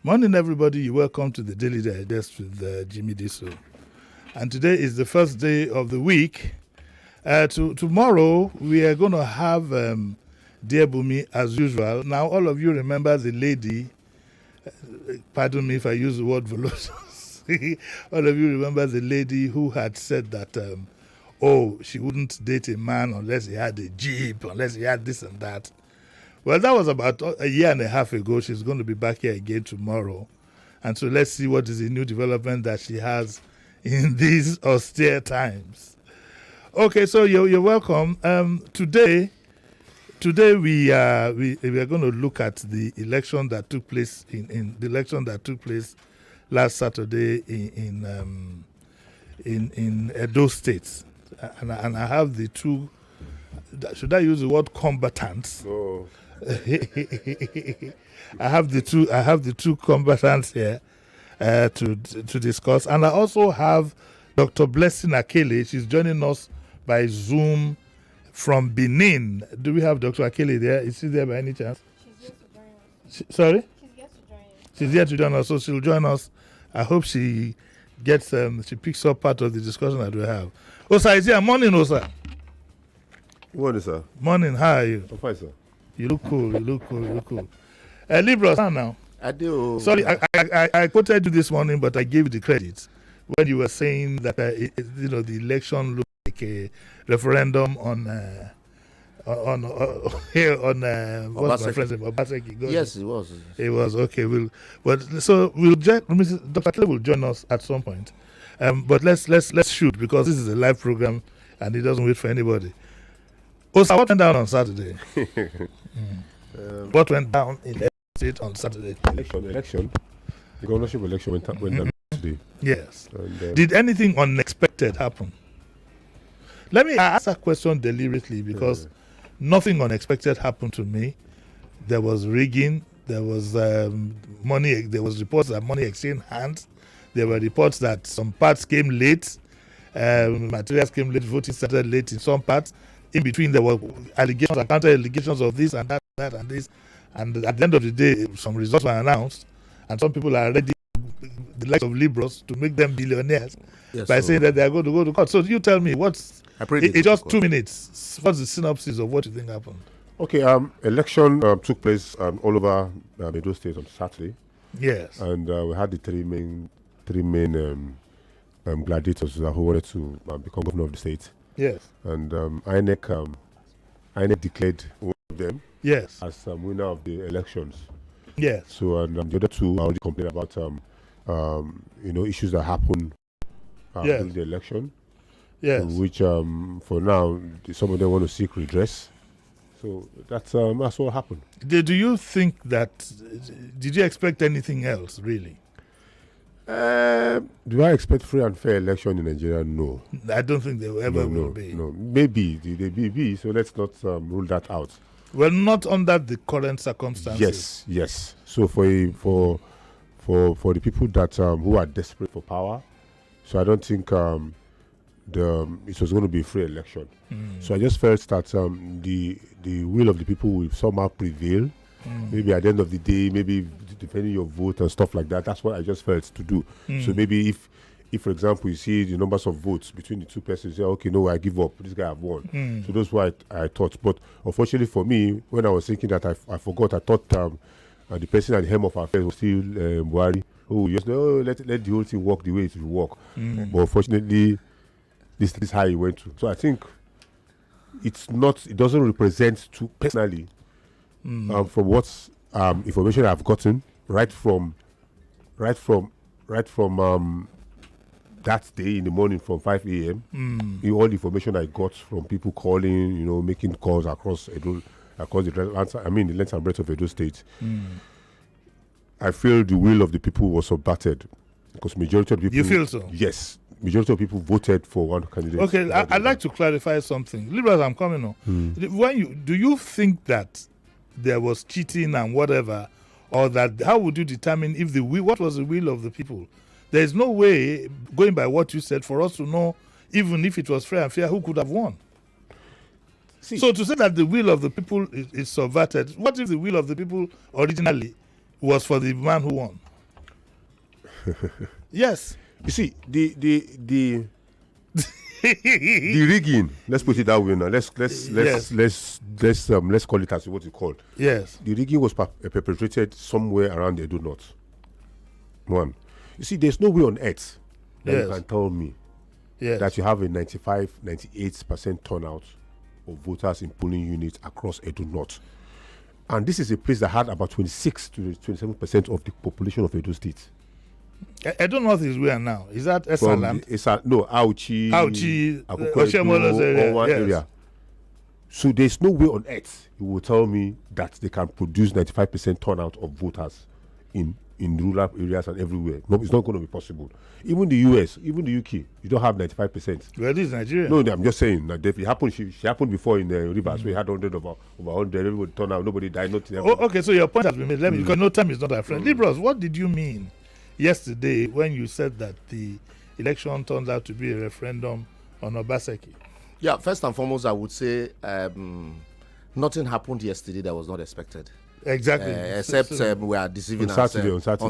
Morning, everybody. You're welcome to the Daily Digest with Jimi Disu. And today is the first day of the week. Tomorrow, we are going to have Dear Bumi as usual. Now, all of you remember the lady, pardon me if I use the word voluptuous. All of you remember the lady who had said that, she wouldn't date a man unless he had a jeep, unless he had this and that. Well, that was about a year and a half ago. She's going to be back here again tomorrow. And so let's see what is the new development that she has in these austere times. Okay, so you're welcome. Today we are going to look at the election that took place in the election that took place last Saturday in Edo State, and I have the two. Should I use the word combatants? No. I have the two combatants here to discuss, and I also have Dr. Blessing Akele. She's joining us by Zoom from Benin. Do we have Dr. Akele there? Is she there by any chance? She's here to join us. Sorry? She's here to join us. She's here to join us, so she'll join us. I hope she gets she picks up part of the discussion that we have. Osa is here. Morning, Osa. Morning, sir. Morning. How are you? I'm fine, sir. You look cool. Liborous now. I do. Sorry, I quoted you this morning, but I gave you the credit when you were saying that the election looked like a referendum on what's my friend's name? Obaseki. Yes, it was. It was okay. Dr. Clay will join us at some point. But let's shoot, because this is a live program and it doesn't wait for anybody. Osa, what went down on Saturday? What went down in the state on Saturday? Election. The governorship election went down today. Yes. And, Did anything unexpected happen? Let me ask that question deliberately, because nothing unexpected happened to me. There was rigging. There was money. There was reports that money exchanged hands. There were reports that some parts came late. Materials came late. Voting started late in some parts. In between, there were allegations and counter allegations of this and that and this. And at the end of the day, some results were announced, and some people are ready, the likes of Liborous, to make them billionaires by saying that they are going to go to court. So you tell me, it's just 2 minutes. What's the synopsis of what you think happened? Okay, election took place all over Edo State on Saturday. Yes. And we had the three main gladiators who wanted to become governor of the state. Yes. And INEC declared one of them as winner of the elections. Yes. So the other two already complained about issues that happened during the election. Yes. Which for now some of them want to seek redress. So that's what happened. Do you think that? Did you expect anything else, really? Do I expect free and fair election in Nigeria? No. I don't think they will be. No, maybe they be. So let's not rule that out. Well, not under the current circumstances. Yes. So for the people that who are desperate for power, so I don't think it was going to be a free election. So I just felt that the will of the people will somehow prevail. Maybe at the end of the day, maybe depending your vote and stuff like that. That's what I just felt to do. So maybe if for example, you see the numbers of votes between the two persons, you say, okay, no, I give up. This guy have won. So that's what I thought. But unfortunately for me, when I was thinking that, I forgot. I thought the person at the helm of our affairs was still Buhari. Let the whole thing work the way it will work. But unfortunately, this is how it went to. So I think it doesn't represent too personally. From what information I've gotten right from that day in the morning from 5 a.m. All the information I got from people calling, making calls across the length and breadth of Edo State. I feel the will of the people was subverted, because majority of the people. You feel so? Yes, majority of people voted for one candidate. Okay, I'd like to clarify something. Liberals, I'm coming on. Do you think that there was cheating and whatever, or that how would you determine if what was the will of the people? There is no way, going by what you said, for us to know, even if it was fair and fair, who could have won. So to say that the will of the people is subverted, what if the will of the people originally was for the man who won? Yes. You see, the rigging. Let's put it that way now. Let's call it as what it's called. Yes. The rigging was perpetrated somewhere around the Edo North. One. You see, there's no way on earth that you can tell me that you have a 98% turnout of voters in polling units across Edo North. And this is a place that had about 26 to 27% of the population of Edo State. Edo North is where now? Is that Esaland? No, Auchi, Oshoma area. So there's no way on earth you will tell me that they can produce 95% turnout of voters in rural areas and everywhere. No, it's not going to be possible. Even the US, even the UK, you don't have 95%. Well, this is Nigeria. No, I'm just saying that it happened. She happened before in the rivers. We had 100 over 100. Everybody turned out. Nobody died. Nothing. Okay, so your point has been made. Let me, because no time is not our friend. Liborous, what did you mean yesterday when you said that the election turned out to be a referendum on Obaseki? Yeah, first and foremost, I would say nothing happened yesterday that was not expected. Exactly. Except we are deceiving on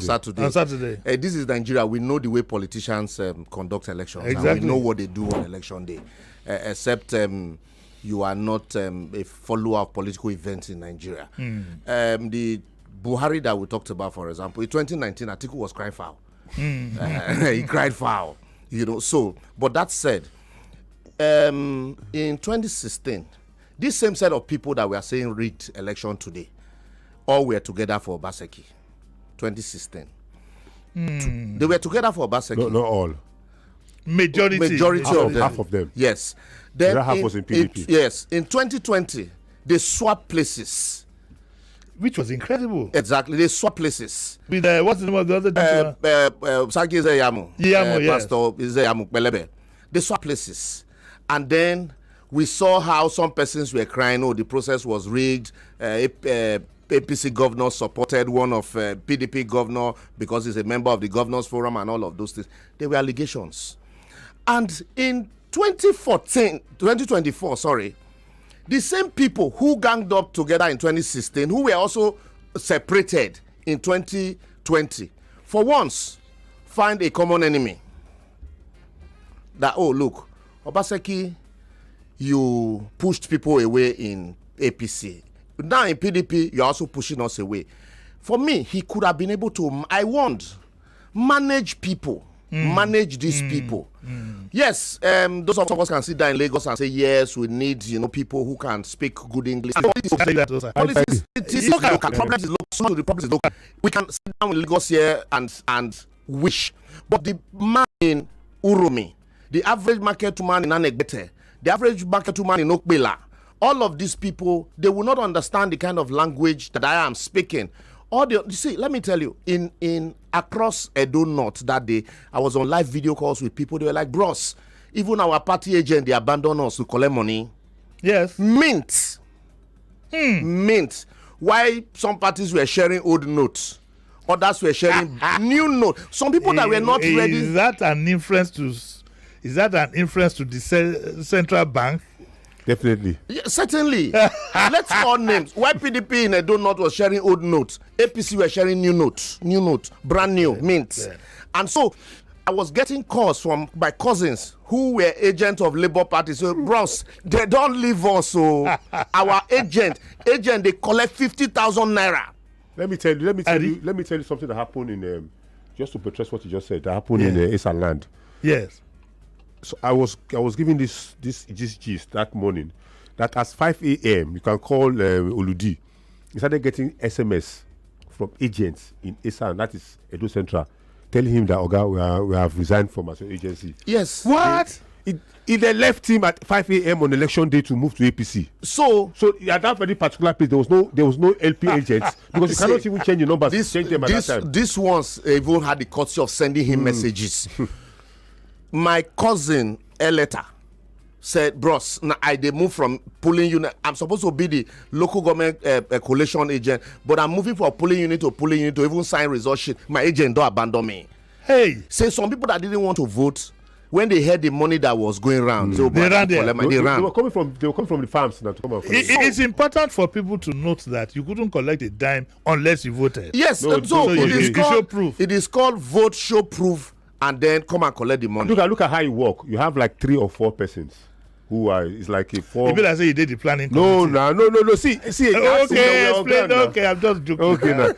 Saturday. This is Nigeria. We know the way politicians conduct elections. Exactly. And we know what they do on election day. Except you are not a follower of political events in Nigeria. The Buhari that we talked about, for example, in 2019, Atiku was crying foul. He cried foul. So, but that said, in 2016, this same set of people that we are saying rigged election today, all were together for Obaseki. 2016. They were together for Obaseki. No, not all. Majority of them. Half of them. Yes. Then the other half was in PDP. Yes. In 2020, they swapped places. Which was incredible. Exactly. They swapped places. With what's the name of the other Saki Izeyamu. Yes. Pastor Izeyamu Belebe. They swapped places. And then we saw how some persons were crying, oh, the process was rigged. APC governor supported one of PDP governor because he's a member of the governors forum and all of those things. They were allegations. And in 2024, the same people who ganged up together in 2016, who were also separated in 2020, for once, find a common enemy. That, oh, look, Obaseki, you pushed people away in APC. Now in PDP, you're also pushing us away. For me, he could have been able to, manage people, manage these people. Yes, those of us can sit down in Lagos and say, yes, we need, people who can speak good English. Politics, it is local. Problem is local. Some of the problem is local. We can sit down in Lagos here and wish. But the man in Urumi, the average market man in Anegbete, the average market man in Okbela, all of these people, they will not understand the kind of language that I am speaking. You see, let me tell you, in across Edo North that day, I was on live video calls with people. They were like, bros, even our party agent, they abandoned us to collect money. Yes. Mint. Mint. Why some parties were sharing old notes, others were sharing new notes. Some people that were not ready. Is that an inference to the central bank? Definitely. Yeah, certainly. Let's call names. Why PDP in Edo North was sharing old notes, APC were sharing new notes, brand new, mints. Yeah. And so I was getting calls from my cousins who were agents of Labour Party. So, bros, they don't leave us. So our agent, they collect 50,000 naira. Let me tell you something that happened in just to buttress what you just said. That happened in Esaland. Yes. So I was giving this gist that morning that at 5 a.m. you can call Oludi. He started getting SMS from agents in Esan, that is Edo Central, telling him that Oga, we have resigned from our agency. Yes. What? They left him at 5 a.m. on election day to move to APC. So at that very particular place, there was no LP agents because you cannot even change the numbers. Change them at that time. This ones even had the courtesy of sending him messages. My cousin Eleta said, bros, they moved from polling unit. I'm supposed to be the local government collation agent, but I'm moving from polling unit to even sign result sheet. My agent don't abandon me. Hey. Say some people that didn't want to vote when they heard the money that was going around, so They ran there. they ran. They were coming from the farms now to come and collect. It's important for people to note that you couldn't collect a dime unless you voted. Yes, No, so you show proof. It is called vote, show proof, and then come and collect the money. Look at how you work. You have like 3 or 4 persons who are. It's like a 4. People that say you did the planning. No, committee. no. See. Okay, explain. Okay, I'm just joking. Okay, now.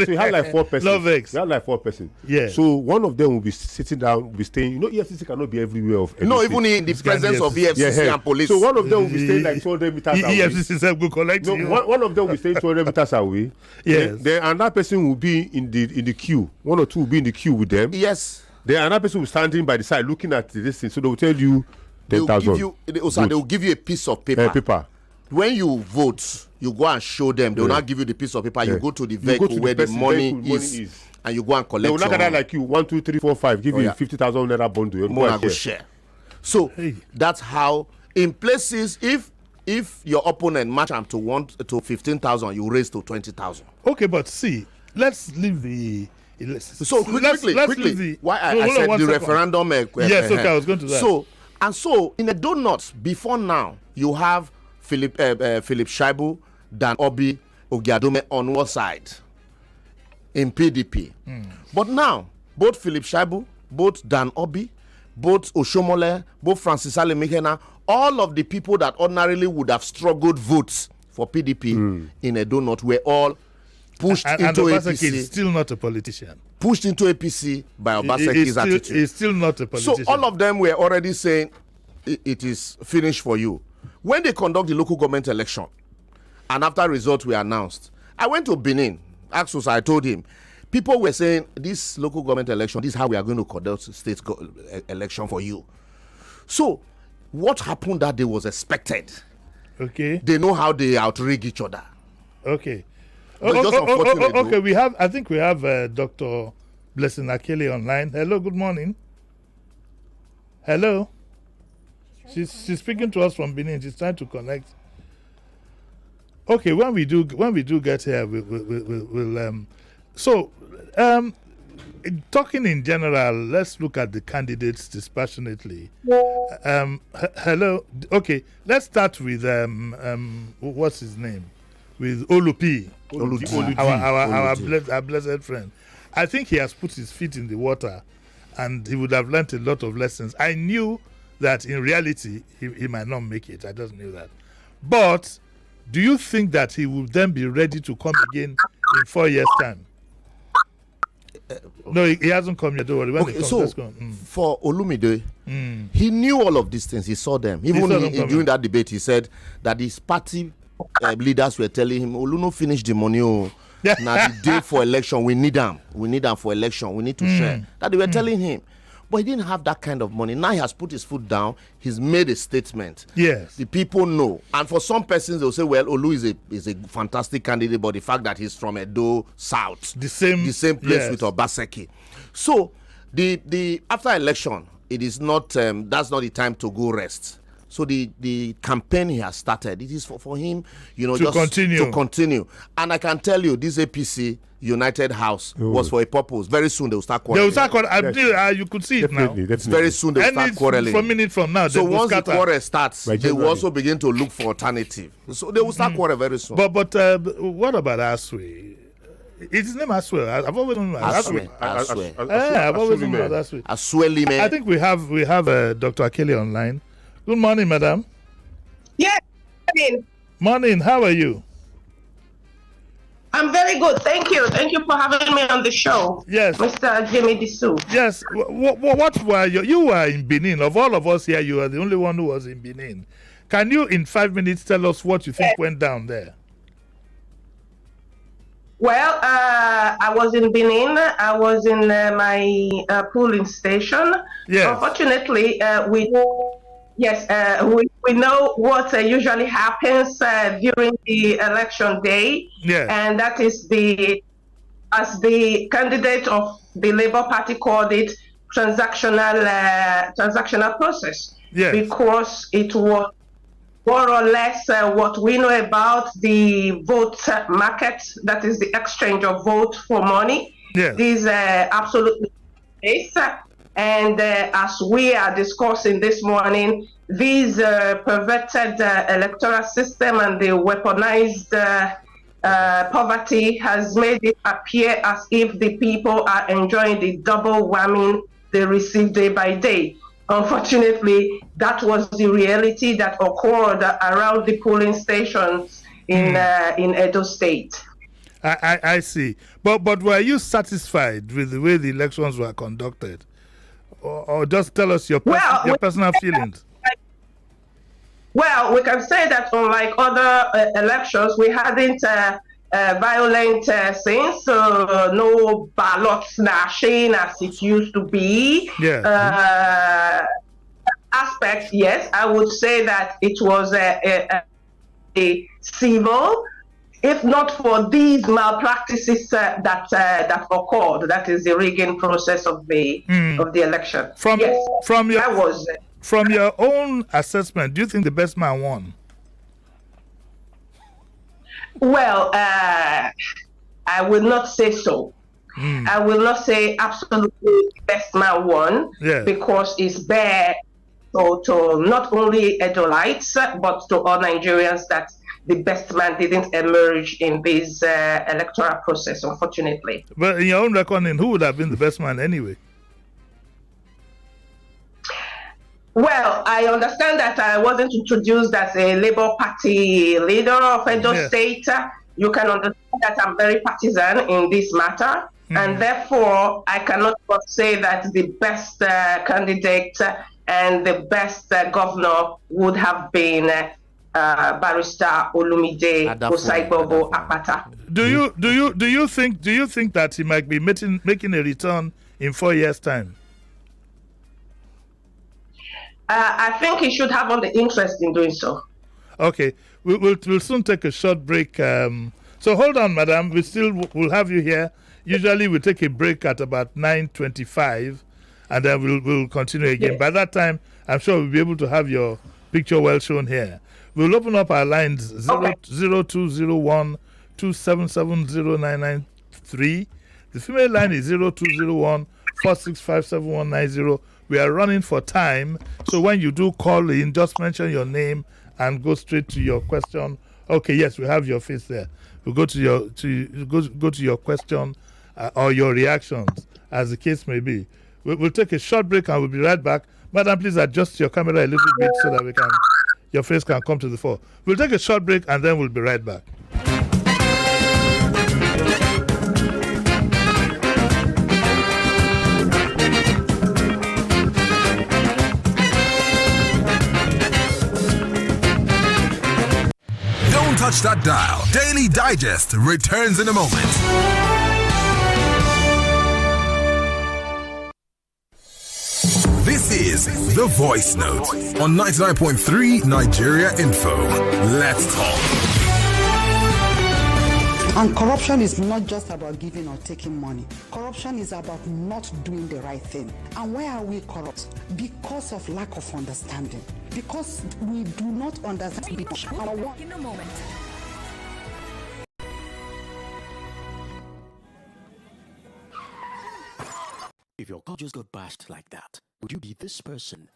So you have like 4 persons. Love X. You have like 4 persons. Yeah. So one of them will be sitting down, will be staying. You know, EFCC cannot be everywhere of. No, everything. even in the presence of EFCC. EFCC and police. So one of them will be staying like 200 meters away. EFCC self go collect No, you. one of them will be staying 200 meters away. Yes. Then another person will be in the queue. 1 or 2 will be in the queue with them. Yes. Then another person will be standing by the side looking at this thing. So they will tell you They will 10,000. they will give you a piece of paper. Paper. When you vote, you go and show them. They will not give you the piece of paper. You Yeah. go to the You go vehicle to the where the person, money vehicle is, and you go and They collect will not your gather like you 1, 2, 3, 4, 5. Give you yeah. 50,000 naira bundle. You money go and go and share. share. So Hey. that's how in places if your opponent match am to 15,000, you raise to 20,000. Okay, but see, let's leave the. So quickly, leave the, why I hold on said one the second. referendum. Yes, okay, I was going to that. So in a donut before now, you have Philip Shaibu, Dan Obi, Ogiadome on one side in PDP. But now both Philip Shaibu, both Dan Obi, both Oshomole, both Francis Alemikena, all of the people that ordinarily would have struggled votes for PDP in a donut were all pushed and into Obaseki APC. is still not a politician. Pushed into APC by Obaseki's attitude. He's still not a politician. So all of them were already saying it is finished for you. When they conduct the local government election, and after results were announced, I went to Benin. Axus, I told him, people were saying this local government election, this is how we are going to conduct state election for you. So what happened that day was expected. Okay. They know how they outrig each other. Okay. But just unfortunate, Okay, I think we have Dr. Blessing Akele online. Hello, good morning. Hello. She's speaking to us from Benin. She's trying to connect. Okay, when we do get here, we'll talking in general, let's look at the candidates dispassionately. Hello. Okay, let's start with what's his name? With Olupi. Our blessed friend. I think he has put his feet in the water and he would have learnt a lot of lessons. I knew that in reality he might not make it. I just knew that. But do you think that he will then be ready to come again in 4 years' time? No, he hasn't come yet. Don't worry. When he comes, so let's go. for Olumide, he knew all of these things. He saw them. Even during that debate, he said that his party leaders were telling him, "Oluno finish the money. Oh, now the day for election, we need them. We need them for election. We need to share." That they were telling him. But he didn't have that kind of money. Now he has put his foot down. He's made a statement. Yes. The people know. And for some persons, they'll say, well, Olu is a fantastic candidate, but the fact that he's from Edo South. The same place yes. with Obaseki. So, the after election, it is not, that's not the time to go rest. So the campaign he has started, it is for him, to continue. And I can tell you, this APC United House was for a purpose. Very soon they will start quarreling. You could see it now. Definitely. Very soon they will start quarreling. From minute from now, so once the quarrel starts, Right, they will also begin to look for alternative. So they will start quarreling very soon. But what about Aswe? Is his name Aswe? I've always known Aswe. I've always known Aswe. Aswe. I think we have Dr. Akele online. Good morning, madam. Yes. Morning. How are you? I'm very good. Thank you. Thank you for having me on the show. Yes. Mr. Jimi Disu. Yes. What were you were in Benin? Of all of us here, you are the only one who was in Benin. Can you, in 5 minutes, tell us what you think went down there? Well, I was in Benin. I was in my polling station. Yes. Unfortunately, we know what usually happens during the election day. Yes. And that is as the candidate of the Labour Party called it, transactional process. Yes. Because it was more or less what we know about the vote market, that is the exchange of vote for money. Yes. Is absolutely the case. And as we are discussing this morning, this perverted electoral system and the weaponized poverty has made it appear as if the people are enjoying the double whammy they receive day by day. Unfortunately, that was the reality that occurred around the polling stations in Edo State. I see. But were you satisfied with the way the elections were conducted? Or just tell us your personal feelings? Well, we can say that unlike other elections, we hadn't violent scenes, no ballot snatching as it used to be. Yeah. Aspect, yes, I would say that it was a civil, if not for these malpractices that occurred. That is the rigging process of the election. From your own assessment, do you think the best man won? Well, I will not say so. I will not say absolutely the best man won, because it's bare to not only Edolites but to all Nigerians that the best man didn't emerge in this electoral process, unfortunately. But in your own reckoning, who would have been the best man anyway? Well, I understand that I wasn't introduced as a Labour Party leader of Edo State. You can understand that I'm very partisan in this matter, and therefore I cannot but say that the best candidate and the best governor would have been Barrister Olumide Osaibobo Akpata. Do you think that he might be making a return in 4 years' time? I think he should have all the interest in doing so. Okay, we'll soon take a short break. So hold on, madam. We'll have you here. Usually we take a break at about 9:25, and then we'll continue again. Yes. By that time, I'm sure we'll be able to have your picture well shown here. We'll open up our lines 0201 2770993. The female line is 0201 4657190. We are running for time, so when you do call in, just mention your name and go straight to your question. Okay, yes, we have your face there. We'll go to your question or your reactions, as the case may be. We'll take a short break and we'll be right back. Madam, please adjust your camera a little bit so that your face can come to the fore. We'll take a short break and then we'll be right back. Don't touch that dial. Daily Digest returns in a moment. This is The Voice Note on 99.3 Nigeria Info. Let's talk. And corruption is not just about giving or taking money. Corruption is about not doing the right thing. And why are we corrupt? Because of lack of understanding. Because we do not understand. In a moment. If your car just got bashed like that, would you be this person?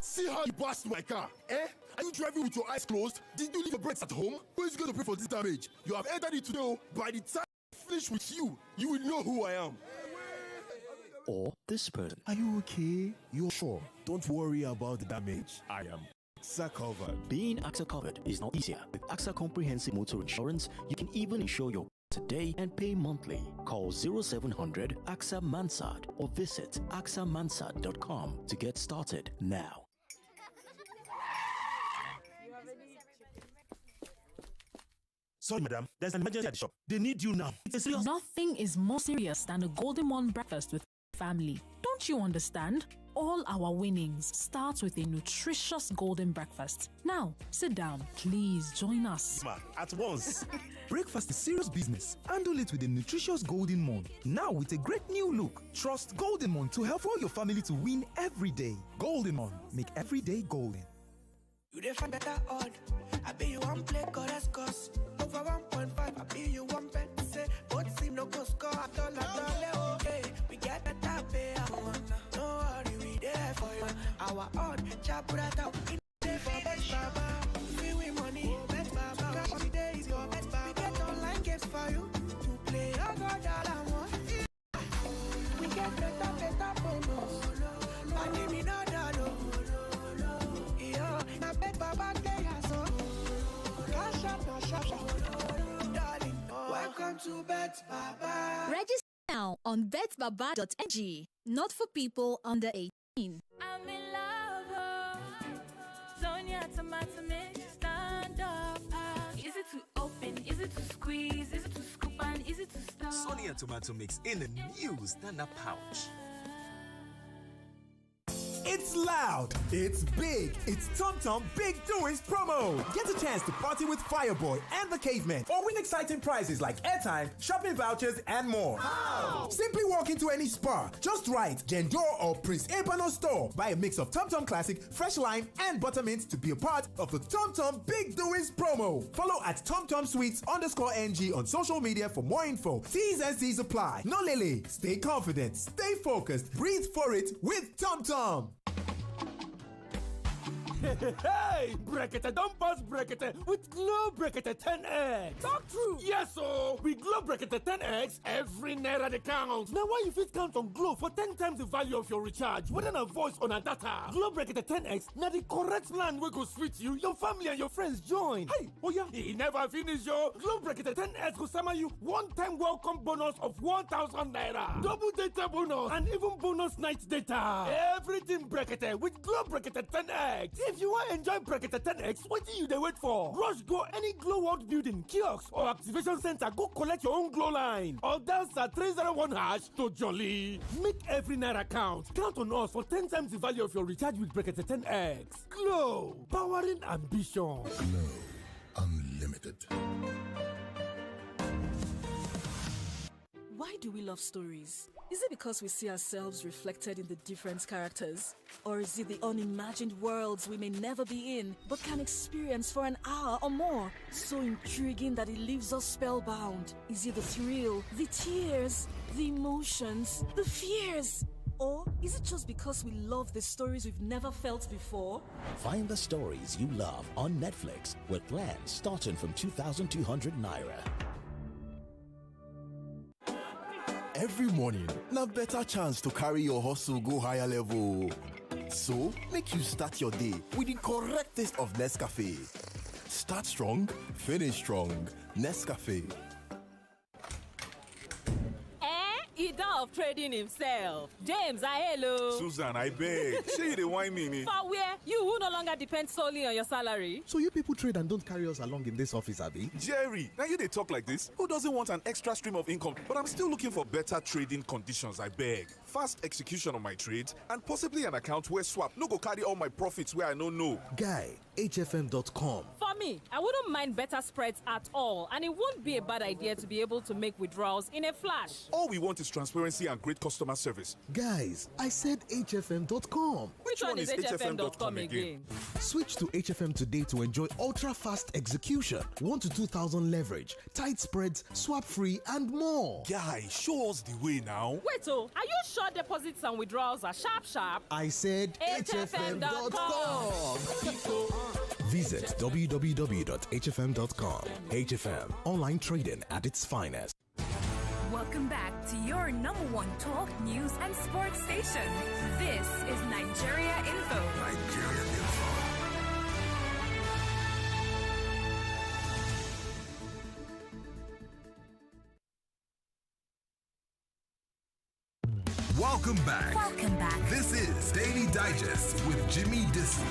See how you bashed my car, eh? Are you driving with your eyes closed? Did you leave your brakes at home? Who is going to pay for this damage? You have entered it today. By the time I finish with you, you will know who I am. Or this person. Are you okay? You're sure? Don't worry about the damage. I am AXA covered. Being AXA covered is not easier. With AXA Comprehensive Motor Insurance, you can even insure your today and pay monthly. Call 0700 AXA Mansard or visit axamansard.com to get started now. Sorry, madam. There's an emergency at the shop. They need you now. It's a serious... Nothing is more serious than a golden morn breakfast with family. Don't you understand? All our winnings start with a nutritious golden breakfast. Now, sit down. Please join us. At once. Breakfast is serious business. Handle it with a nutritious golden morn. Now with a great new look. Trust Golden Morn to help all your family to win every day. Golden Morn. Make every day golden. You define better odd. I bet you one play cause over 1.5. I bet you one bet say both seem no go score at all. Okay, we get better pay. No our odd. Chaburata, in the for best baba. Free with money, best baba. Today is your best baba. We get online games for you to play. Oh God, all I want. We get better bonus. Money me no dado. Yeah, na bet baba play so. Cash up, no shop. Darling, welcome to Bet Baba. Register now on betbaba.ng. Not for people under 18. I'm in love. Sonia tomato mix, stand up. Is it to open? Is it to squeeze? Is it to scoop and is it to stir? Sonia tomato mix in a new stand-up pouch. It's loud, it's big, it's TomTom Big Doings promo. Get a chance to party with Fireboy and the Cavemen or win exciting prizes like airtime, shopping vouchers, and more. How? Simply walk into any Spar, just write Jendor or Prince Ebano store. Buy a mix of TomTom Classic, Fresh Lime, and Buttermint to be a part of the TomTom Big Doings promo. Follow at TomTom Sweets _NG on social media for more info. T's and C's apply. No lily. Stay confident, stay focused, breathe for it with TomTom. Hey, Brekete, don't pass Brekete with Glow Brekete 10X. Talk true. Yes, so with Glow Brekete 10X, every naira they count. Now, why you fit count on Glow for 10 times the value of your recharge, whether on voice or on data? Glow Brekete 10X, now the correct plan we go switch you, your family and your friends join. Hey, oh yeah, he never finish yo. Glow Brekete 10X go summer you one-time welcome bonus of 1,000 naira, double data bonus, and even bonus night data. Everything Brekete with Glow Brekete 10X. If you want to enjoy Brekete 10X, what do you they wait for? Rush go any Glow World building, kiosk, or activation center. Go collect your own Glow line. Or dial *301# to jolly. Make every naira count. Count on us for 10 times the value of your recharge with Brekete 10X. Glow, powering ambition. Glow Unlimited. Why do we love stories? Is it because we see ourselves reflected in the different characters? Or is it the unimagined worlds we may never be in, but can experience for an hour or more? So intriguing that it leaves us spellbound. Is it the thrill, the tears, the emotions, the fears? Or is it just because we love the stories we've never felt before? Find the stories you love on Netflix with plans starting from 2,200 naira. Every morning, na better chance to carry your hustle go higher level. So, make you start your day with the correct taste of Nescafe. Start strong, finish strong. Nescafe. Ida of trading himself. James, hello. Susan, I beg. Say the wine me. For where? You who no longer depend solely on your salary. So you people trade and don't carry us along in this office, Abby? Jerry, now you they talk like this. Who doesn't want an extra stream of income? But I'm still looking for better trading conditions, I beg. Fast execution of my trades and possibly an account where swap no go carry all my profits where I don't know. Guy, HFM.com. For me, I wouldn't mind better spreads at all, and it won't be a bad idea to be able to make withdrawals in a flash. All we want is transparency and great customer service. Guys, I said HFM.com. Which one is HFM.com again? Switch to HFM today to enjoy ultra-fast execution, 1 to 2,000 leverage, tight spreads, swap-free, and more. Guy, show us the way now. Wait, are you sure deposits and withdrawals are sharp? I said HFM.com. Visit www.hfm.com. HFM, online trading at its finest. Welcome back to your number one talk, news, and sports station. This is Nigeria Info. Nigeria Info. Welcome back. Welcome back. This is Daily Digest with Jimi Disu.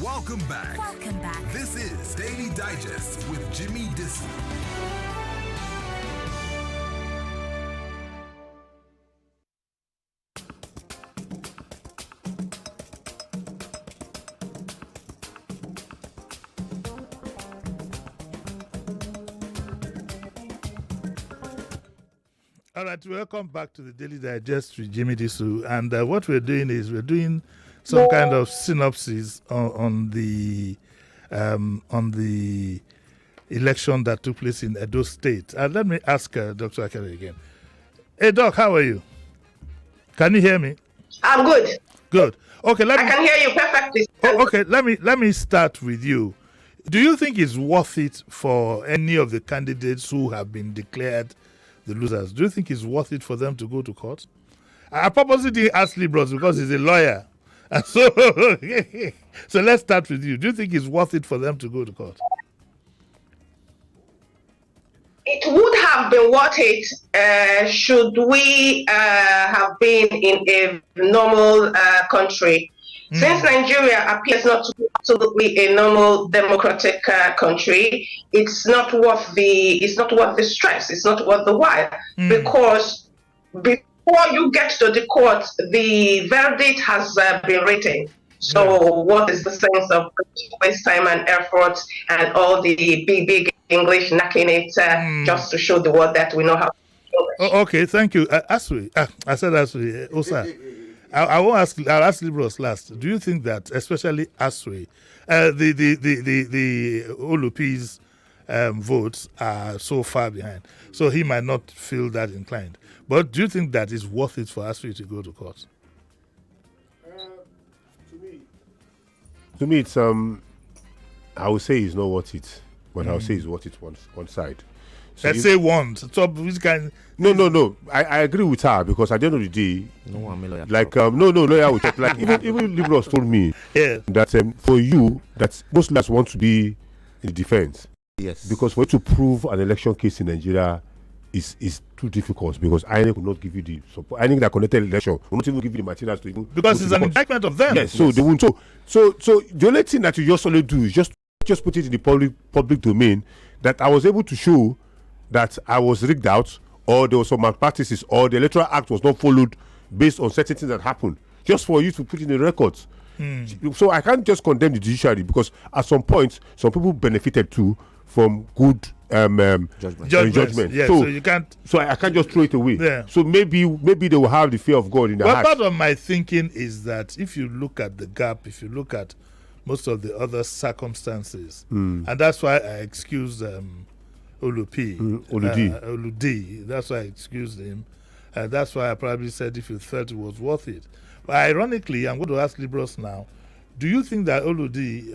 Welcome back. Welcome back. This is Daily Digest with Jimi Disu. All right, welcome back to the Daily Digest with Jimi Disu. And what we're doing is we're doing some kind of synopsis on the election that took place in Edo State. Let me ask Dr. Akere again. Hey, Doc, how are you? Can you hear me? I'm good. Good. Okay, I can hear you perfectly. Okay, let me start with you. Do you think it's worth it for any of the candidates who have been declared the losers? Do you think it's worth it for them to go to court? I purposely didn't ask Liborous because he's a lawyer. And so, so let's start with you. Do you think it's worth it for them to go to court? It would have been worth it should we have been in a normal country. Since Nigeria appears not to be absolutely a normal democratic country, it's not worth the stress. It's not worth the while, because before you get to the court, the verdict has been written. So what is the sense of waste time and effort and all the big English knocking it just to show the world that we know how to do it? Okay, thank you. Aswi, I said Aswi. Osa, I'll ask Liborous last. Do you think that, especially Aswi, the Olupi's votes are so far behind, so he might not feel that inclined? But do you think that it's worth it for Aswi to go to court? To me, it's I would say it's not worth it, but I would say it's worth it one side. So Let's say one. So which kind? No. I agree with her, because at the end of the day, like lawyer will check. Like even Liborous told me that for you, that most lawyers want to be in the defense. Yes. Because for you to prove an election case in Nigeria is too difficult, because INEC will not give you the support. INEC that conducted election will not even give you the materials to even, because it's an indictment of them. Yes, so they won't. So the only thing that you just only do is just put it in the public domain, that I was able to show that I was rigged out, or there was some malpractices, or the Electoral Act was not followed based on certain things that happened, just for you to put in the records. So I can't just condemn the judiciary, because at some point some people benefited too from good judgment. Yeah, so you can't. So I can't just throw it away. Yeah. So maybe they will have the fear of God in their heart. Part of my thinking is that if you look at the gap, if you look at most of the other circumstances, and that's why I excused Oludi. That's why I excused him. That's why I probably said if you felt it was worth it. But ironically, I'm going to ask Liborous now. Do you think that Oludi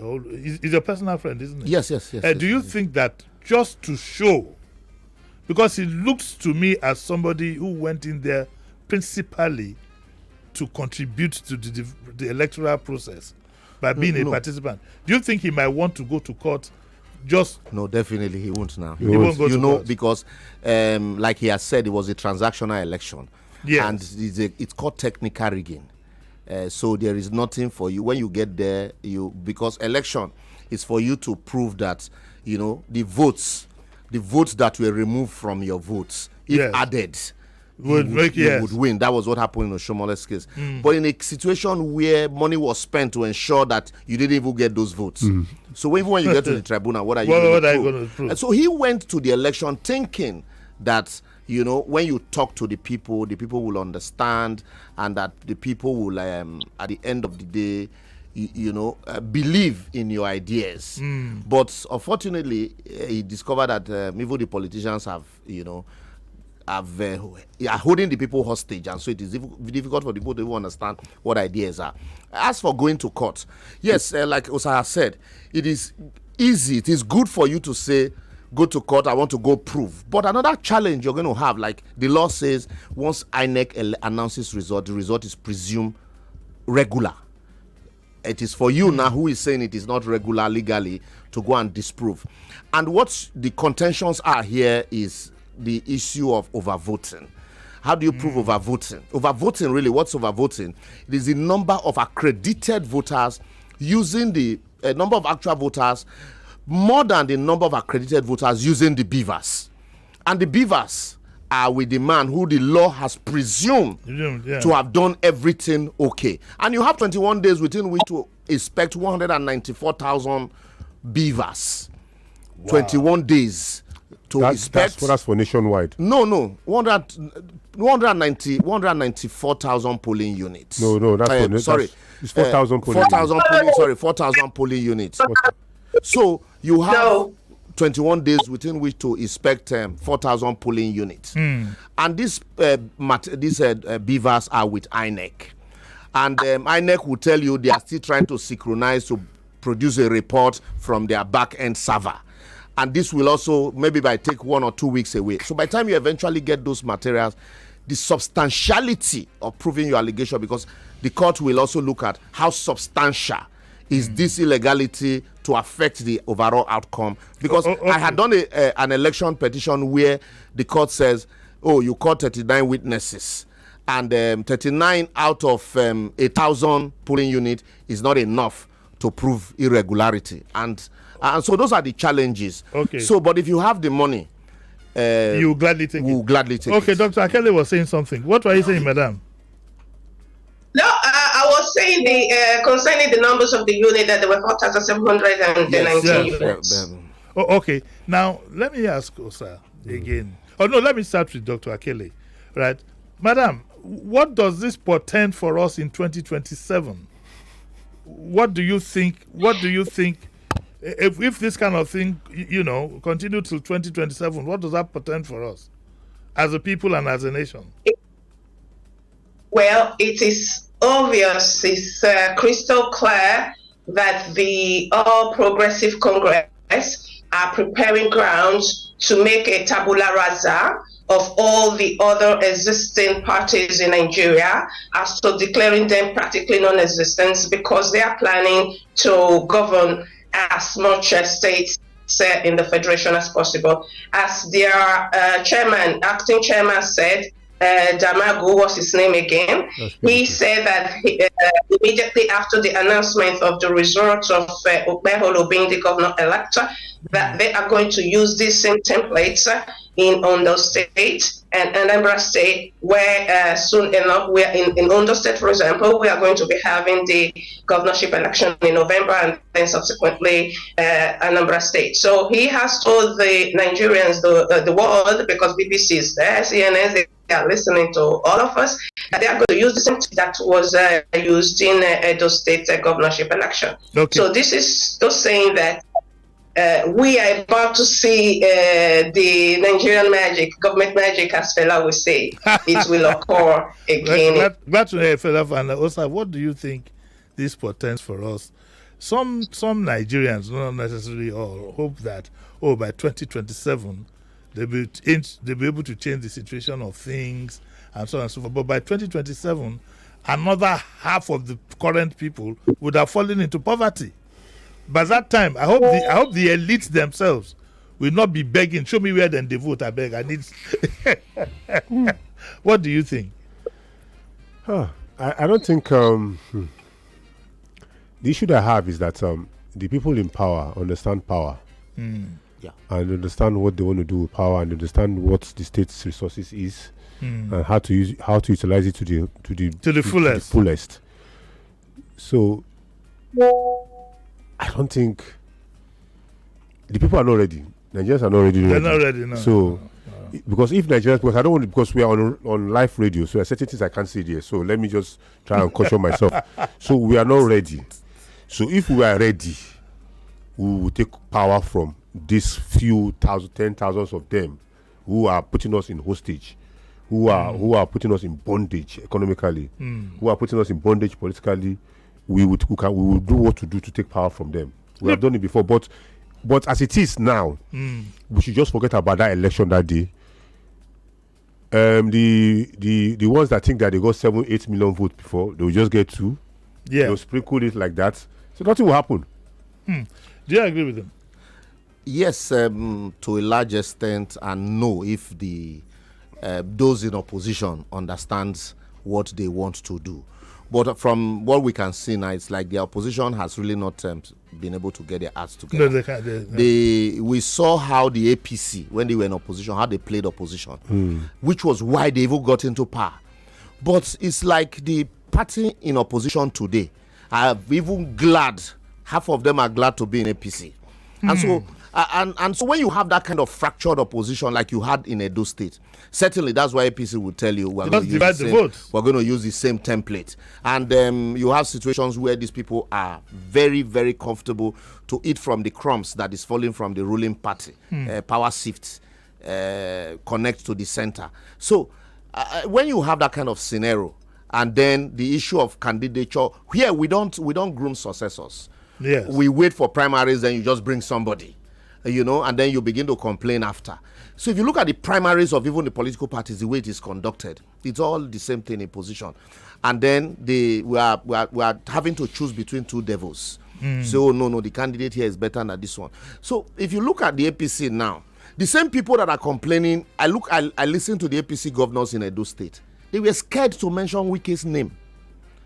is your personal friend, isn't it? Yes. Do you think that just to show, because he looks to me as somebody who went in there principally to contribute to the electoral process by being a participant, do you think he might want to go to court? No, definitely he won't now. He won't go to court. Because like he has said, it was a transactional election. Yes. And it's called technical rigging. So there is nothing for you when you get there. Because election is for you to prove that the votes that were removed from your votes, if added, would win. That was what happened in Oshoma's case. But in a situation where money was spent to ensure that you didn't even get those votes, so even when you get to the tribunal, what are you going to prove? And so he went to the election thinking that when you talk to the people will understand, and that the people will, at the end of the day, believe in your ideas. But unfortunately, he discovered that even the politicians are holding the people hostage, and so it is difficult for the people to even understand what ideas are. As for going to court, yes, like Osa has said, it is easy. It is good for you to say, go to court, I want to go prove. But another challenge you're going to have, like the law says, once INEC announces result, the result is presumed regular. It is for you now, who is saying it is not regular legally, to go and disprove. And what the contentions are here is the issue of overvoting. How do you prove overvoting? Overvoting, really, what's overvoting? It is the number of accredited voters using the number of actual voters more than the number of accredited voters using the beavers. And the beavers are with the man who the law has presumed to have done everything okay. And you have 21 days within which to inspect 194,000 beavers. Wow. 21 days to inspect. That's for nationwide. No. 194,000 polling units. No, that's sorry. It's 4,000 polling units. 4,000 polling units. So you have 21 days within which to inspect 4,000 polling units. And these beavers are with INEC. And INEC will tell you they are still trying to synchronize to produce a report from their back-end server. And this will also maybe take 1 or 2 weeks away. So by the time you eventually get those materials, the substantiality of proving your allegation, because the court will also look at how substantial is this illegality to affect the overall outcome. Because okay. I had done an election petition where the court says, oh, you caught 39 witnesses, and 39 out of 1,000 polling unit is not enough to prove irregularity. And so those are the challenges. Okay. So, but if you have the money, you gladly take we'll it. gladly take Okay, it. Dr. Akele was saying something. What were you saying, madam? No, I was saying concerning the numbers of the unit that there were 4,719 units. Oh, okay. Now, let me ask Osa again. Oh, no, let me start with Dr. Akele. Right. Madam, what does this portend for us in 2027? What do you think? If this kind of thing, continue till 2027, what does that portend for us as a people and as a nation? Well, it is obvious, it's crystal clear that the All Progressive Congress are preparing grounds to make a tabula rasa of all the other existing parties in Nigeria, as to declaring them practically non-existent, because they are planning to govern as much states in the federation as possible. As their acting chairman said, Damagu, what's his name again? He said that immediately after the announcement of the results of Okpeholo being the governor-elect, that they are going to use these same templates in Ondo State and Anambra State, where soon enough, we are in Ondo State, for example, we are going to be having the governorship election in November, and then subsequently Anambra State. So he has told the Nigerians, the world, because BBC is there, CNN, they are listening to all of us, that they are going to use the same that was used in Edo State governorship election. Okay. So this is just saying that we are about to see the Nigerian magic, government magic, as Fela will say. It will occur again. Glad to hear, Fela. And Osa, what do you think this portends for us? Some Nigerians, not necessarily all, hope that by 2027 they'll be able to change the situation of things and so on and so forth. But by 2027, another half of the current people would have fallen into poverty. By that time, I hope the elites themselves will not be begging. Show me where then they vote. I beg. I need. What do you think? I don't think the issue that I have is that the people in power understand power. Yeah. And understand what they want to do with power, and understand what the state's resources is, and how to utilize it to the fullest. So I don't think the people are not ready. Nigerians are not ready. They're not ready now. So because if Nigerians, because I don't want to, because we are on live radio, so there are certain things I can't say there. So let me just try and caution myself. So we are not ready. So if we are ready, we will take power from these few ten thousands of them who are putting us in hostage, who are putting us in bondage economically, who are putting us in bondage politically. We will do what to do to take power from them. We have done it before, but as it is now, we should just forget about that election that day. The ones that think that they got 7-8 million votes before, they will just get 2. Yeah, they'll sprinkle it like that, so nothing will happen. Do you agree with them? Yes, to a large extent, and no, if the those in opposition understands what they want to do. But from what we can see now, it's like the opposition has really not been able to get their acts together. No, they can't. We saw how the APC, when they were in opposition, how they played opposition, which was why they even got into power. But it's like the party in opposition today are even glad. Half of them are glad to be in APC. And so And so when you have that kind of fractured opposition like you had in Edo State, certainly that's why APC will tell you we're going to use the same template. And you have situations where these people are very, very comfortable to eat from the crumbs that is falling from the ruling party. Power shifts connect to the center. So when you have that kind of scenario, and then the issue of candidature, here we don't groom successors. Yes. We wait for primaries, and you just bring somebody, and then you begin to complain after. So if you look at the primaries of even the political parties, the way it is conducted, it's all the same thing in position. And then we are having to choose between two devils. So no, the candidate here is better than this one. So if you look at the APC now, the same people that are complaining, I listen to the APC governors in Edo State. They were scared to mention Wike's name.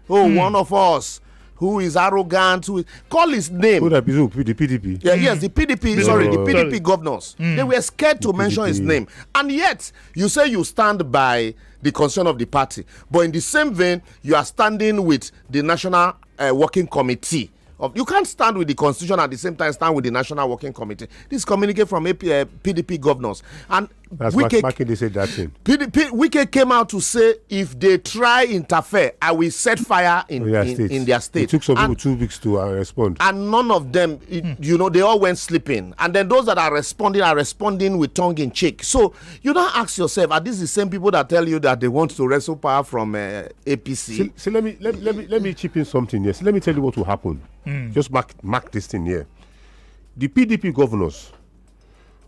One of us who is arrogant, call his name. The PDP. Yeah, yes, the PDP, the PDP governors. They were scared to mention his name. And yet, you say you stand by the concern of the party. But in the same vein, you are standing with the National Working Committee. You can't stand with the Constitution at the same time stand with the National Working Committee. This communique from PDP governors. And Wike said that thing. Wike came out to say, if they try interfere, I will set fire in their state. It took some people 2 weeks to respond. And none of them, they all went sleeping. And then those that are responding with tongue in cheek. So you don't ask yourself, are these the same people that tell you that they want to wrestle power from APC? So let me chip in something here. So let me tell you what will happen. Just mark this thing here. The PDP governors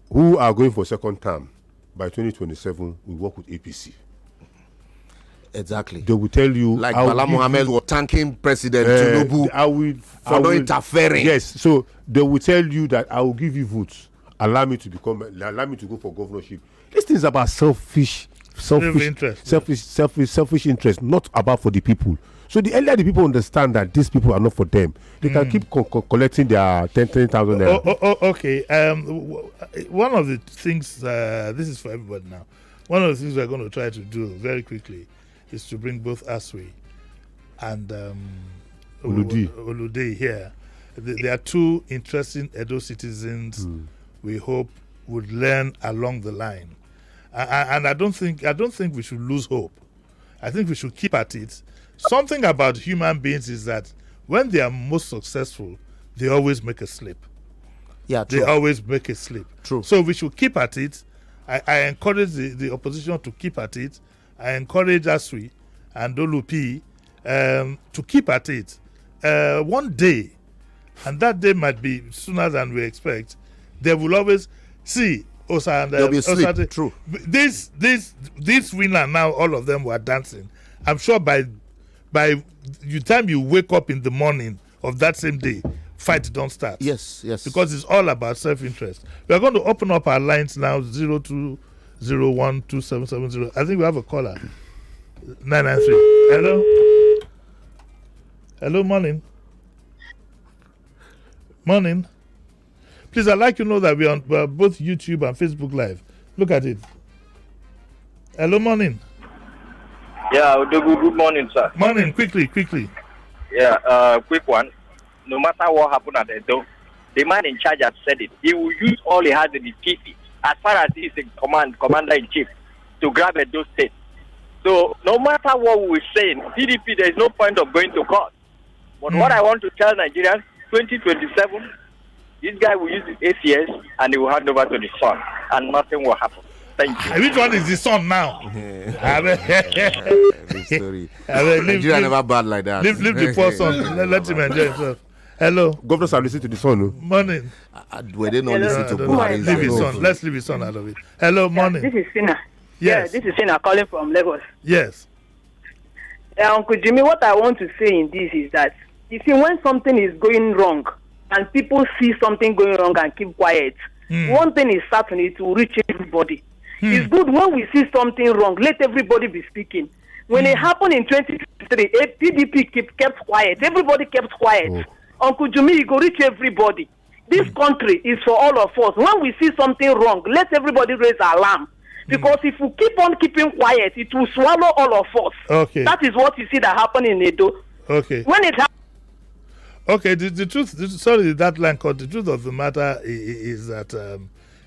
who are going for second term by 2027 will work with APC. Exactly. They will tell you, like Bala Mohammed was thanking President Tinubu for not interfering. Yes, so they will tell you that I will give you votes. Allow me to go for governorship. This thing is about selfish interest, not about for the people. So the earlier the people understand that these people are not for them, they can keep collecting their 10,000 naira. Okay. One of the things, this is for everybody now. One of the things we're going to try to do very quickly is to bring both Aswe and Olude here. There are two interesting Edo citizens we hope would learn along the line. And I don't think we should lose hope. I think we should keep at it. Something about human beings is that when they are most successful, they always make a slip. Yeah, true. They always make a slip. True. So we should keep at it. I encourage the opposition to keep at it. I encourage Aswi and Olupi to keep at it. One day, and that day might be sooner than we expect, they will always see Osa and there'll be a slip. True. This winner now, all of them were dancing. I'm sure by the time you wake up in the morning of that same day, fight don't start. Yes. Because it's all about self-interest. We are going to open up our lines now, 02012770. I think we have a caller. 993. Hello, morning. Morning. Please, I'd like you to know that we're on both YouTube and Facebook Live. Look at it. Hello, morning. Yeah, good morning, sir. Morning, quickly. Yeah, quick one. No matter what happened at Edo, the man in charge has said it. He will use all he has in his teeth, as far as he is the commander-in-chief, to grab Edo State. So, no matter what we're saying, PDP, there is no point of going to court. But what I want to tell Nigerians, 2027, this guy will use his ACS and he will hand over to the son, and nothing will happen. Thank you. Which one is the son now? This story. Nigeria never bad like that. Leave the poor son. Let him enjoy himself. Hello. Governors have listened to the son. No? Morning. Were they not listening to Buhari? Leave his son. Let's leave his son out of it. Hello, morning. This is Sina. Yes. Yeah, this is Sina calling from Lagos. Yes. Uncle Jimmy, what I want to say in this is that, you see, when something is going wrong and people see something going wrong and keep quiet, one thing is certain, it will reach everybody. It's good when we see something wrong, let everybody be speaking. When it happened in 2023, PDP kept quiet. Everybody kept quiet. Uncle Jimmy, you go reach everybody. This country is for all of us. When we see something wrong, let everybody raise alarm. Because if we keep on keeping quiet, it will swallow all of us. Okay. That is what you see that happened in Edo. Okay. When it happens. Okay, the truth, sorry, that line cut. The truth of the matter is that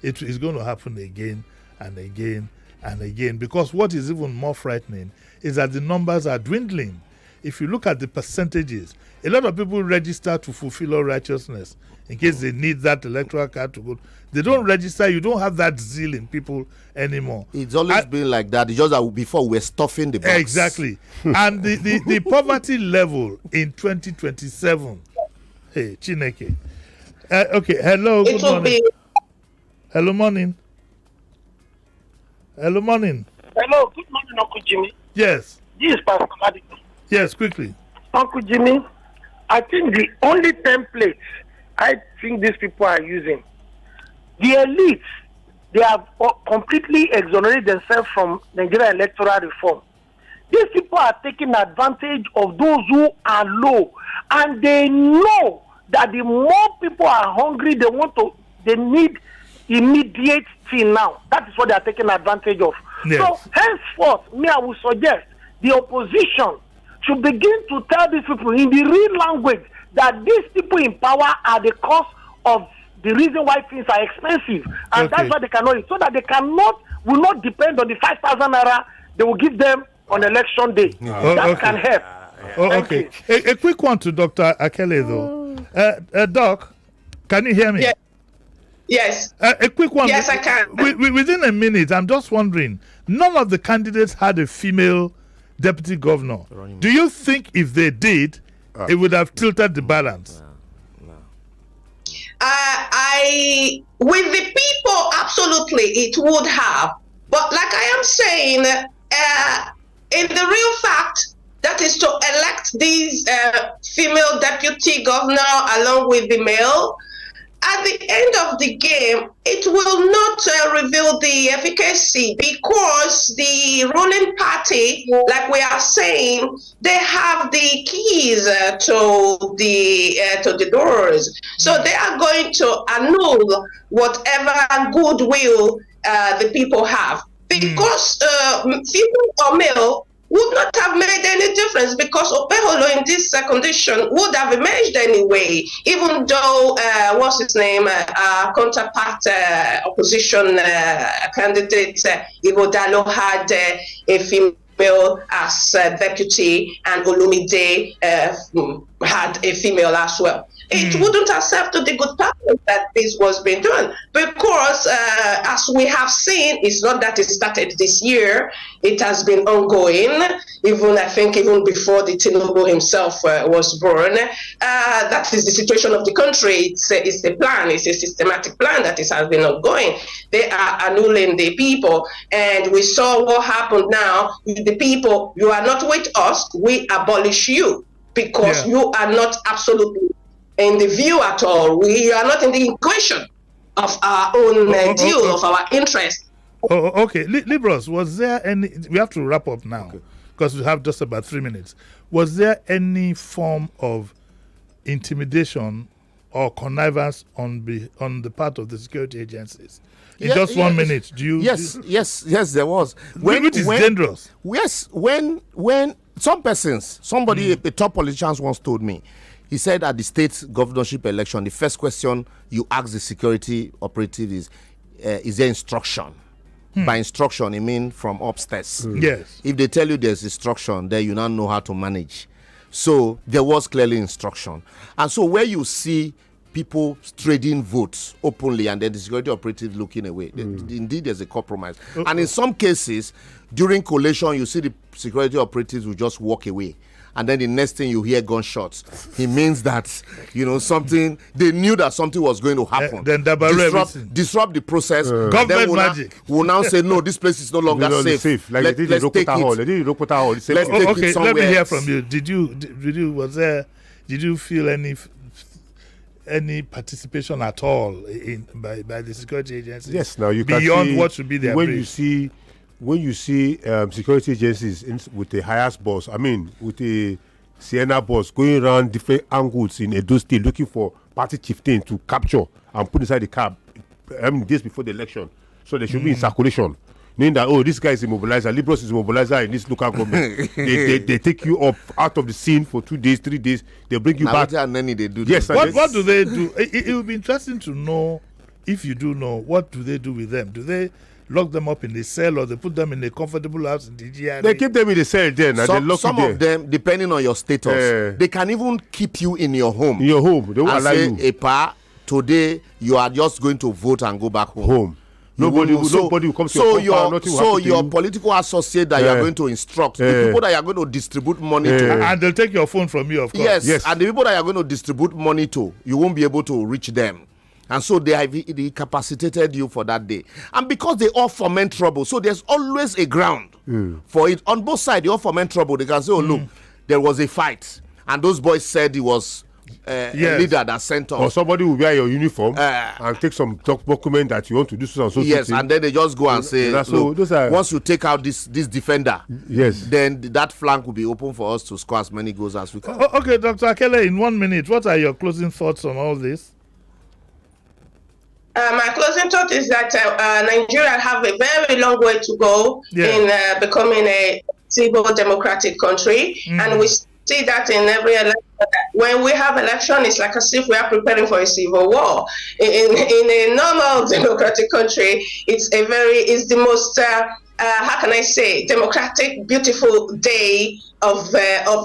it is going to happen again and again and again, because what is even more frightening is that the numbers are dwindling. If you look at the percentages, a lot of people register to fulfill all righteousness in case they need that electoral card to go. They don't register. You don't have that zeal in people anymore. It's always been like that. It's just that before we're stuffing the box. Exactly. And the poverty level in 2027. Hey, Chineke. Okay, hello, good morning. Hello, morning. Hello, morning. Hello, good morning, Uncle Jimmy. Yes. This is Pastor Madigo. Yes, quickly. Uncle Jimmy, I think the only template I think these people are using, the elites, they have completely exonerated themselves from Nigeria electoral reform. These people are taking advantage of those who are low, and they know that the more people are hungry, they need immediate thing now. That is what they are taking advantage of. Yes. So henceforth, I would suggest the opposition should begin to tell these people in the real language that these people in power are the cause of the reason why things are expensive, and that's why they cannot, so that they will not depend on the 5,000 naira they will give them on election day. That can help. Okay. A quick one to Dr. Akele, though. Doc, can you hear me? Yeah. Yes. A quick one. Yes, I can. Within a minute, I'm just wondering, none of the candidates had a female deputy governor. Do you think if they did, it would have tilted the balance? With the people, absolutely, it would have. But like I am saying, in the real fact, that is to elect these female deputy governor along with the male, at the end of the game, it will not reveal the efficacy, because the ruling party, like we are saying, they have the keys to the doors. So they are going to annul whatever goodwill the people have, because female or male would not have made any difference, because Opeholo in this condition would have emerged anyway, even though, what's his name, counterpart opposition candidate, Igbo Dalo had a female as deputy, and Olumide had a female as well. It wouldn't accept to the good purpose that this was being done, because as we have seen, it's not that it started this year. It has been ongoing, I think even before the Tinubu himself was born. That is the situation of the country. It's a plan. It's a systematic plan that has been ongoing. They are annulling the people, and we saw what happened now. The people, you are not with us, we abolish you, because you are not absolutely in the view at all. We are not in the equation of our own deal, of our interest. Okay. Liborous, was there any... We have to wrap up now, because we have just about 3 minutes. Was there any form of intimidation or connivance on the part of the security agencies? In just 1 minute, do you... Yes, there was. Which is dangerous. Yes, when some persons, somebody, a top politician once told me, he said at the state governorship election, the first question you ask the security operative is there instruction? By instruction, I mean from upstairs. Yes. If they tell you there's instruction, then you now know how to manage. So there was clearly instruction. And so where you see people trading votes openly and then the security operatives looking away, indeed there's a compromise. And in some cases, during collation, you see the security operatives will just walk away. And then the next thing you hear gunshots. It means that, something, they knew that something was going to happen. Then disrupt the process. Government magic. We'll now say, no, this place is no longer safe. Like let's take it. Okay, let me hear from you. Did you feel any participation at all by the security agencies? Yes, now you can beyond see what should be their brief. When you see security agencies with the highest boss, with the Sienna boss going around different angles in Edo State looking for party chieftain to capture and put inside the cab days before the election, so they should be in circulation. knowing that, oh, this guy is a mobilizer, Liborous is a mobilizer in this local government. they take you up out of the scene for 2 days, 3 days. They bring you back. And then they do. Yes. What do they do? It would be interesting to know, if you do know, what do they do with them? Do they lock them up in the cell, or they put them in a comfortable house in the GRA? They keep them in the cell then, and they lock some you of them, depending on your status, they can even keep you in your home. In your home, they won't allow you. Epa, today you are just going to vote and go back home. Nobody will come to your compound. So your political associate that you are going to instruct, the people that you are going to distribute money to, and they'll take your phone from you, of course. Yes, and the people that you are going to distribute money to, you won't be able to reach them. And so they have incapacitated you for that day. And because they all foment trouble, so there's always a ground for it. On both sides, they all foment trouble. They can say, oh, look, there was a fight. And those boys said it was a leader that sent us. Or somebody will wear your uniform and take some document that you want to do so and so. Yes, and then they just go and say, look, once you take out this defender, then that flank will be open for us to score as many goals as we can. Okay, Dr. Akele, in 1 minute, what are your closing thoughts on all this? My closing thought is that Nigeria have a very long way to go in becoming a civil democratic country. And we see that in every election. When we have election, it's like as if we are preparing for a civil war. In a normal democratic country, it's the most, how can I say, democratic, beautiful day of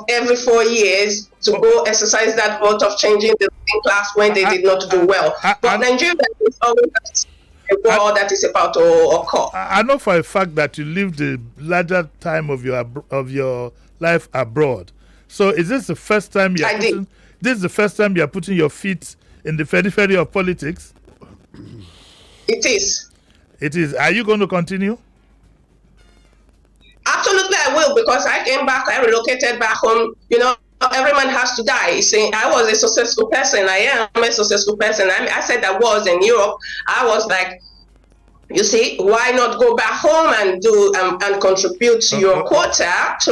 every 4 years to go exercise that vote of changing the class when they did not do well. But Nigeria is always a war that is about to occur. I know for a fact that you lived the larger time of your life abroad. So is this the first time you are putting your feet in the ferry of politics? It is. It is. Are you going to continue? Absolutely, I will, because I came back, I relocated back home. You know, every man has to die. See, I was a successful person. I am a successful person. I said I was in Europe. I was like, you see, why not go back home and do and contribute to your quota to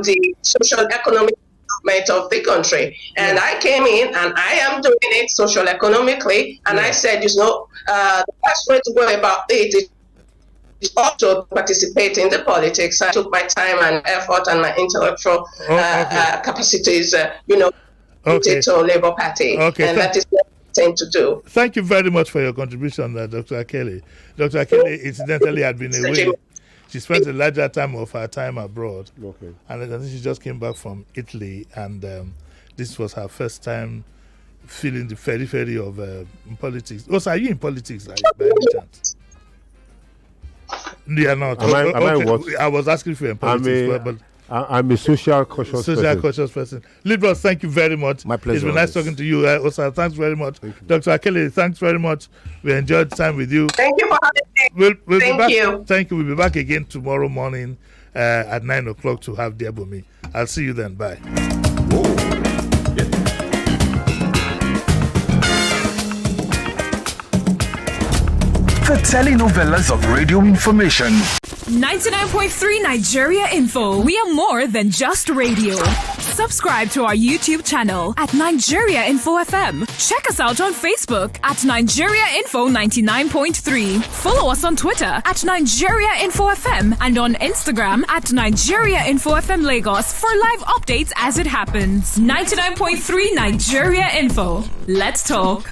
the social economic development of the country? And I came in and I am doing it social economically. And I said, you know, the best way to go about it is also participate in the politics. I took my time and effort and my intellectual capacities, to Labour Party. And that is what I intend to do. Thank you very much for your contribution, Dr. Akele. Dr. Akele, incidentally, had been away. She spent a larger time of her time abroad. Okay. And I think she just came back from Italy, and this was her first time feeling the ferry of politics. Also, are you in politics, by any chance? You are not. Am I what? I was asking for your politics, but I'm a social conscious person. Liborous, thank you very much. My pleasure. It's been nice talking to you. Osa, thanks very much. Dr. Akele, thanks very much. We enjoyed time with you. Thank you for having me. Thank you. Thank you. We'll be back again tomorrow morning at 9 o'clock to have Diabomi. I'll see you then. Bye. The telenovelas of radio information. 99.3 Nigeria Info. We are more than just radio. Subscribe to our YouTube channel at Nigeria Info FM. Check us out on Facebook at Nigeria Info 99.3. Follow us on Twitter at Nigeria Info FM and on Instagram at Nigeria Info FM Lagos for live updates as it happens. 99.3 Nigeria Info. Let's talk.